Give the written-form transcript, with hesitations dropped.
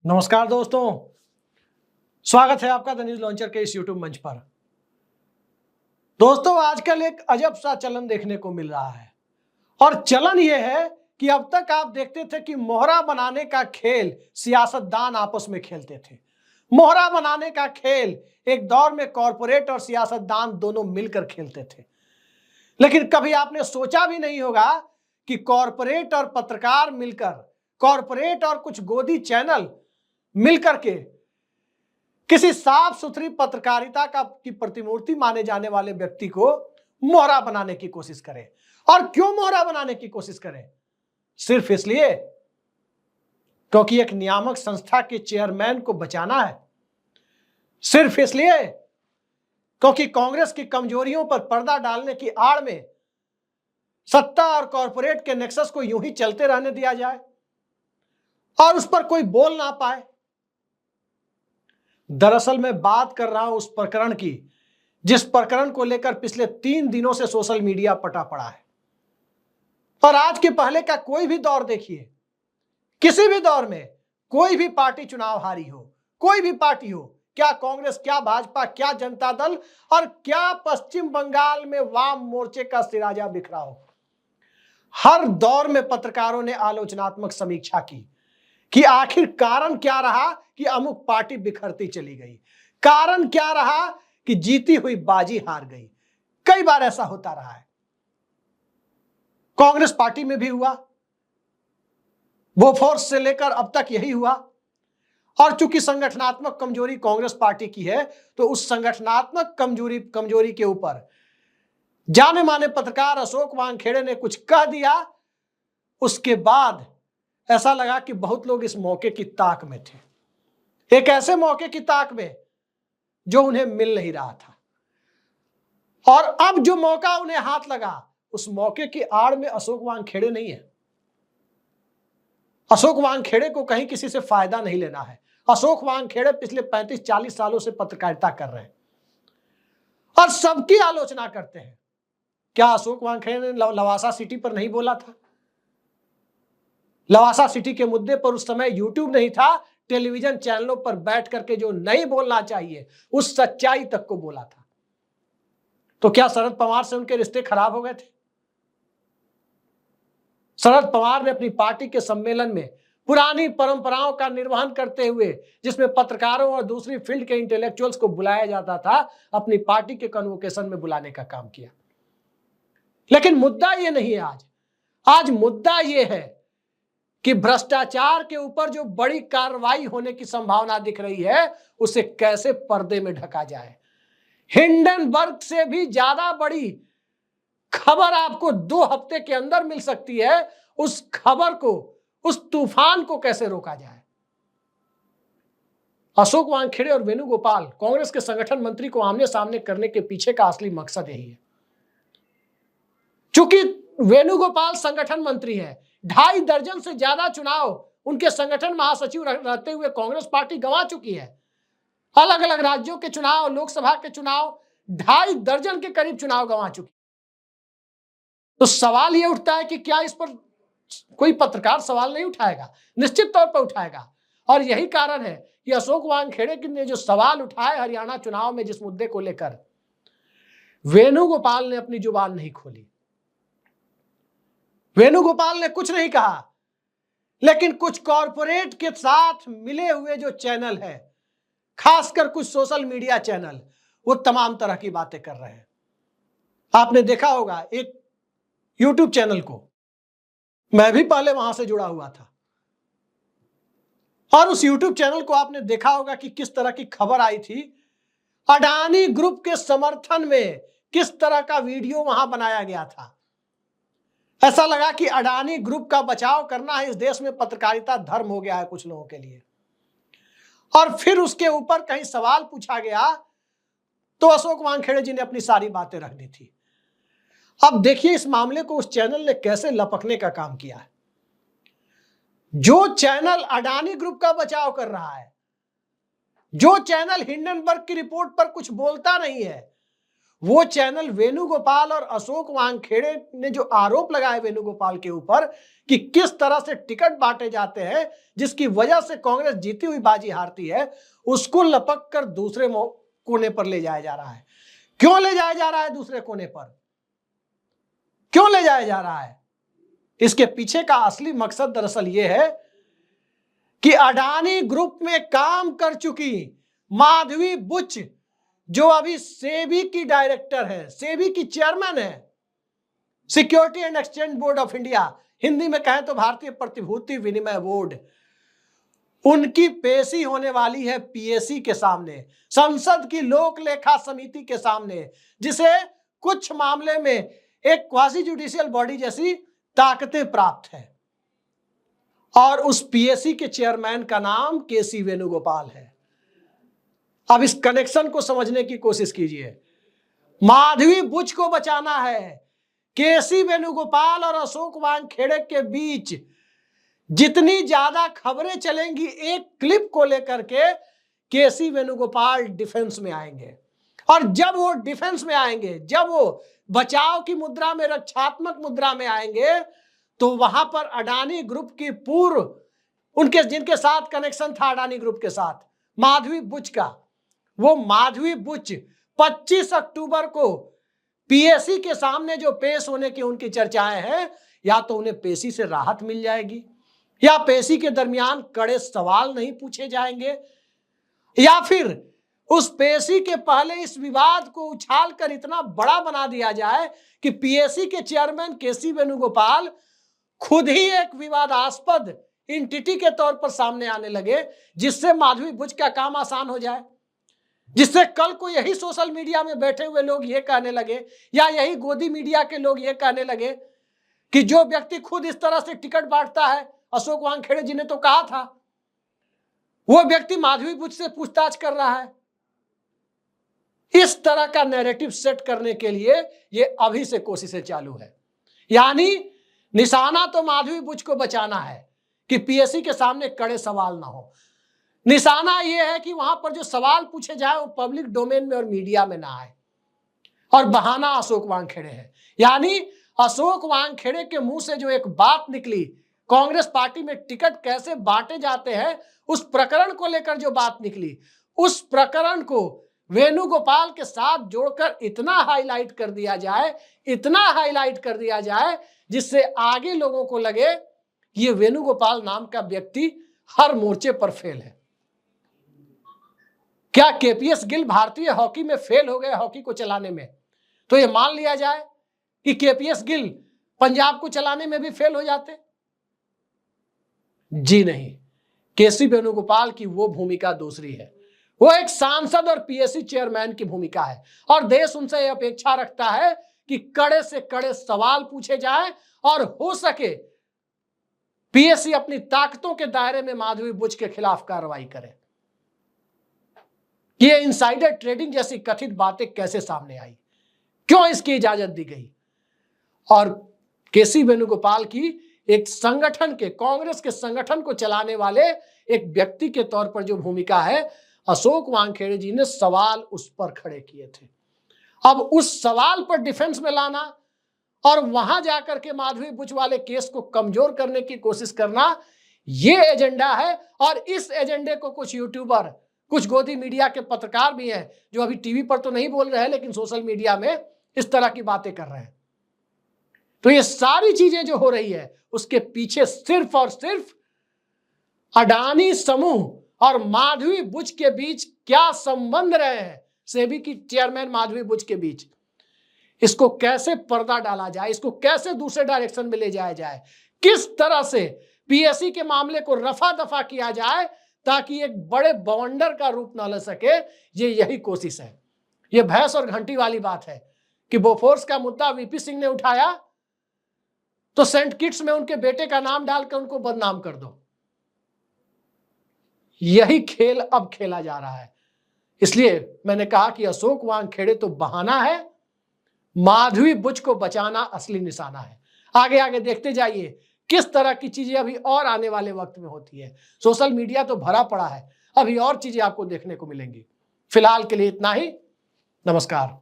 नमस्कार दोस्तों, स्वागत है आपका द न्यूज लॉन्चर के इस यूट्यूब मंच पर। दोस्तों, आजकल एक अजब सा चलन देखने को मिल रहा है और चलन यह है कि अब तक आप देखते थे कि मोहरा बनाने का खेल सियासतदान आपस में खेलते थे। मोहरा बनाने का खेल एक दौर में कॉरपोरेट और सियासतदान दोनों मिलकर खेलते थे, लेकिन कभी आपने सोचा भी नहीं होगा कि कॉरपोरेट और पत्रकार मिलकर, कॉरपोरेट और कुछ गोदी चैनल मिलकर के किसी साफ सुथरी पत्रकारिता की प्रतिमूर्ति माने जाने वाले व्यक्ति को मोहरा बनाने की कोशिश करें। और क्यों मोहरा बनाने की कोशिश करें? सिर्फ इसलिए क्योंकि एक नियामक संस्था के चेयरमैन को बचाना है, सिर्फ इसलिए क्योंकि कांग्रेस की कमजोरियों पर पर्दा डालने की आड़ में सत्ता और कॉरपोरेट के नेक्सस को यूं ही चलते रहने दिया जाए और उस पर कोई बोल ना पाए। दरअसल मैं बात कर रहा हूं उस प्रकरण की जिस प्रकरण को लेकर पिछले 3 दिनों से सोशल मीडिया पटा पड़ा है। और आज के पहले का कोई भी दौर देखिए, किसी भी दौर में कोई भी पार्टी चुनाव हारी हो, कोई भी पार्टी हो, क्या कांग्रेस, क्या भाजपा, क्या जनता दल और क्या पश्चिम बंगाल में वाम मोर्चे का सिराजा बिखरा हो, हर दौर में पत्रकारों ने आलोचनात्मक समीक्षा की कि आखिर कारण क्या रहा कि अमुक पार्टी बिखरती चली गई, कारण क्या रहा कि जीती हुई बाजी हार गई। कई बार ऐसा होता रहा है, कांग्रेस पार्टी में भी हुआ, बोफोर्स से लेकर अब तक यही हुआ। और चूंकि संगठनात्मक कमजोरी कांग्रेस पार्टी की है, तो उस संगठनात्मक कमजोरी के ऊपर जाने माने पत्रकार अशोक वानखेड़े ने कुछ कह दिया। उसके बाद ऐसा लगा कि बहुत लोग इस मौके की ताक में थे, एक ऐसे मौके की ताक में जो उन्हें मिल नहीं रहा था। और अब जो मौका उन्हें हाथ लगा, उस मौके की आड़ में अशोक वानखेड़े नहीं है। अशोक वानखेड़े को कहीं किसी से फायदा नहीं लेना है। अशोक वानखेड़े पिछले 35-40 सालों से पत्रकारिता कर रहे हैं और सबकी आलोचना करते हैं। क्या अशोक वानखेड़े ने लवासा सिटी पर नहीं बोला था? लवासा सिटी के मुद्दे पर उस समय यूट्यूब नहीं था, टेलीविजन चैनलों पर बैठ करके जो नहीं बोलना चाहिए उस सच्चाई तक को बोला था। तो क्या शरद पवार से उनके रिश्ते खराब हो गए थे? शरद पवार ने अपनी पार्टी के सम्मेलन में पुरानी परंपराओं का निर्वहन करते हुए, जिसमें पत्रकारों और दूसरी फील्ड के इंटेलेक्चुअल्स को बुलाया जाता था, अपनी पार्टी के कन्वोकेशन में बुलाने का काम किया। लेकिन मुद्दा यह नहीं है आज मुद्दा यह है कि भ्रष्टाचार के ऊपर जो बड़ी कार्रवाई होने की संभावना दिख रही है, उसे कैसे पर्दे में ढका जाए। हिंडनबर्ग से भी ज्यादा बड़ी खबर आपको 2 हफ्ते के अंदर मिल सकती है। उस खबर को, उस तूफान को कैसे रोका जाए। अशोक वानखेड़े और वेणुगोपाल, कांग्रेस के संगठन मंत्री को आमने सामने करने के पीछे का असली मकसद यही है। चूंकि वेणुगोपाल संगठन मंत्री है, 2.5 दर्जन से ज्यादा चुनाव उनके संगठन महासचिव रहते हुए कांग्रेस पार्टी गंवा चुकी है। अलग अलग राज्यों के चुनाव, लोकसभा के चुनाव, 2.5 दर्जन के करीब चुनाव गंवा चुकी। तो सवाल यह उठता है कि क्या इस पर कोई पत्रकार सवाल नहीं उठाएगा? निश्चित तौर पर उठाएगा। और यही कारण है कि अशोक वानखेड़े ने जो सवाल उठाए हरियाणा चुनाव में, जिस मुद्दे को लेकर, वेणुगोपाल ने अपनी जुबान नहीं खोली। वेणुगोपाल ने कुछ नहीं कहा, लेकिन कुछ कॉरपोरेट के साथ मिले हुए जो चैनल है, खासकर कुछ सोशल मीडिया चैनल, वो तमाम तरह की बातें कर रहे हैं। आपने देखा होगा एक यूट्यूब चैनल को, मैं भी पहले वहां से जुड़ा हुआ था, और उस यूट्यूब चैनल को आपने देखा होगा कि किस तरह की खबर आई थी। अडानी ग्रुप के समर्थन में किस तरह का वीडियो वहां बनाया गया था। ऐसा लगा कि अडानी ग्रुप का बचाव करना है इस देश में पत्रकारिता धर्म हो गया है कुछ लोगों के लिए। और फिर उसके ऊपर कहीं सवाल पूछा गया तो अशोक वानखेड़े जी ने अपनी सारी बातें रख दी थी। अब देखिए इस मामले को उस चैनल ने कैसे लपकने का काम किया है। जो चैनल अडानी ग्रुप का बचाव कर रहा है, जो चैनल हिंडनबर्ग की रिपोर्ट पर कुछ बोलता नहीं है, वो चैनल वेणुगोपाल और अशोक वानखेड़े ने जो आरोप लगाए वेणुगोपाल के ऊपर कि किस तरह से टिकट बांटे जाते हैं जिसकी वजह से कांग्रेस जीती हुई बाजी हारती है, उसको लपक कर दूसरे कोने पर ले जाया जा रहा है। क्यों ले जाया जा रहा है दूसरे कोने पर? क्यों ले जाया जा रहा है? इसके पीछे का असली मकसद दरअसल यह है कि अडानी ग्रुप में काम कर चुकी माधवी बुच, जो अभी सेबी की डायरेक्टर है, सेबी की चेयरमैन है, security and exchange board of India, Hindi में कहें तो भारतीय प्रतिभूति विनिमय बोर्ड, उनकी पेशी होने वाली है पीएसी के सामने, संसद की लोक लेखा समिति के सामने, जिसे कुछ मामले में एक क्वासी जुडिशियल बॉडी जैसी ताकतें प्राप्त है। और उस पीएसी के चेयरमैन का नाम केसी वेणुगोपाल है। अब इस कनेक्शन को समझने की कोशिश कीजिए। माधवी बुच को बचाना है, केसी वेणुगोपाल और अशोक वानखेड़े के बीच जितनी ज्यादा खबरें चलेंगी एक क्लिप को लेकर के, केसी वेणुगोपाल डिफेंस में आएंगे। और जब वो डिफेंस में आएंगे, जब वो बचाव की मुद्रा में, रक्षात्मक मुद्रा में आएंगे, तो वहां पर अडानी ग्रुप की पूर्व, उनके जिनके साथ कनेक्शन था अडानी ग्रुप के साथ, माधवी बुच का, वो माधवी बुच 25 अक्टूबर को पीएसी के सामने जो पेश होने की उनकी चर्चाएं हैं, या तो उन्हें पेशी से राहत मिल जाएगी, या पेशी के दरमियान कड़े सवाल नहीं पूछे जाएंगे, या फिर उस पेशी के पहले इस विवाद को उछालकर इतना बड़ा बना दिया जाए कि पीएसी के चेयरमैन केसी वेणुगोपाल खुद ही एक विवादास्पद एंटिटी के तौर पर सामने आने लगे, जिससे माधवी बुच का काम आसान हो जाए, जिससे कल को यही सोशल मीडिया में बैठे हुए लोग ये कहने लगे, या यही गोदी मीडिया के लोग ये कहने लगे कि जो व्यक्ति खुद इस तरह से टिकट बांटता है, अशोक वानखेड़े जी ने तो कहा था, वो व्यक्ति माधवी बुच से पूछताछ कर रहा है। इस तरह का नैरेटिव सेट करने के लिए ये अभी से कोशिशें चालू है। यानी निशाना तो माधवी बुच को बचाना है कि पीएसी के सामने कड़े सवाल ना हो। निशाना यह है कि वहां पर जो सवाल पूछे जाए वो पब्लिक डोमेन में और मीडिया में ना आए। और बहाना अशोक वानखेड़े है। यानी अशोक वानखेड़े के मुंह से जो एक बात निकली, कांग्रेस पार्टी में टिकट कैसे बांटे जाते हैं, उस प्रकरण को लेकर जो बात निकली, उस प्रकरण को वेणुगोपाल के साथ जोड़कर इतना हाईलाइट कर दिया जाए, इतना हाईलाइट कर दिया जाए, जिससे आगे लोगों को लगे ये वेणुगोपाल नाम का व्यक्ति हर मोर्चे पर फेल है। क्या केपीएस गिल भारतीय हॉकी में फेल हो गए, हॉकी को चलाने में, तो ये मान लिया जाए कि केपीएस गिल पंजाब को चलाने में भी फेल हो जाते? जी नहीं, केसी वेणुगोपाल की वो भूमिका दूसरी है। वो एक सांसद और पीएसी चेयरमैन की भूमिका है, और देश उनसे यह अपेक्षा रखता है कि कड़े से कड़े सवाल पूछे जाए, और हो सके पीएसी अपनी ताकतों के दायरे में माधवी बुच के खिलाफ कार्रवाई करे। ये इनसाइडर ट्रेडिंग जैसी कथित बातें कैसे सामने आई, क्यों इसकी इजाजत दी गई? और केसी वेणुगोपाल की एक संगठन के, कांग्रेस के संगठन को चलाने वाले एक व्यक्ति के तौर पर जो भूमिका है, अशोक वानखेड़े जी ने सवाल उस पर खड़े किए थे। अब उस सवाल पर डिफेंस में लाना और वहां जाकर के माधवी बुच वाले केस को कमजोर करने की कोशिश करना, ये एजेंडा है। और इस एजेंडे को कुछ यूट्यूबर, कुछ गोदी मीडिया के पत्रकार भी हैं, जो अभी टीवी पर तो नहीं बोल रहे हैं लेकिन सोशल मीडिया में इस तरह की बातें कर रहे हैं। तो ये सारी चीजें जो हो रही है, उसके पीछे सिर्फ और सिर्फ अडानी समूह और माधवी बुच के बीच क्या संबंध रहे हैं, सेबी की चेयरमैन माधवी बुच के बीच, इसको कैसे पर्दा डाला जाए, इसको कैसे दूसरे डायरेक्शन में ले जाया जाए, किस तरह से पीएससी के मामले को रफा दफा किया जाए ताकि एक बड़े बवंडर का रूप न ले सके, ये यही कोशिश है। ये भैंस और घंटी वाली बात है कि बोफोर्स का मुद्दा वीपी सिंह ने उठाया तो सेंट किट्स में उनके बेटे का नाम डालकर उनको बदनाम कर दो। यही खेल अब खेला जा रहा है। इसलिए मैंने कहा कि अशोक वानखेड़े तो बहाना है, माधवी बुच को बचाना असली निशाना है। आगे आगे देखते जाइए किस तरह की चीजें अभी और आने वाले वक्त में होती है। सोशल मीडिया तो भरा पड़ा है, अभी और चीजें आपको देखने को मिलेंगी। फिलहाल के लिए इतना ही। नमस्कार।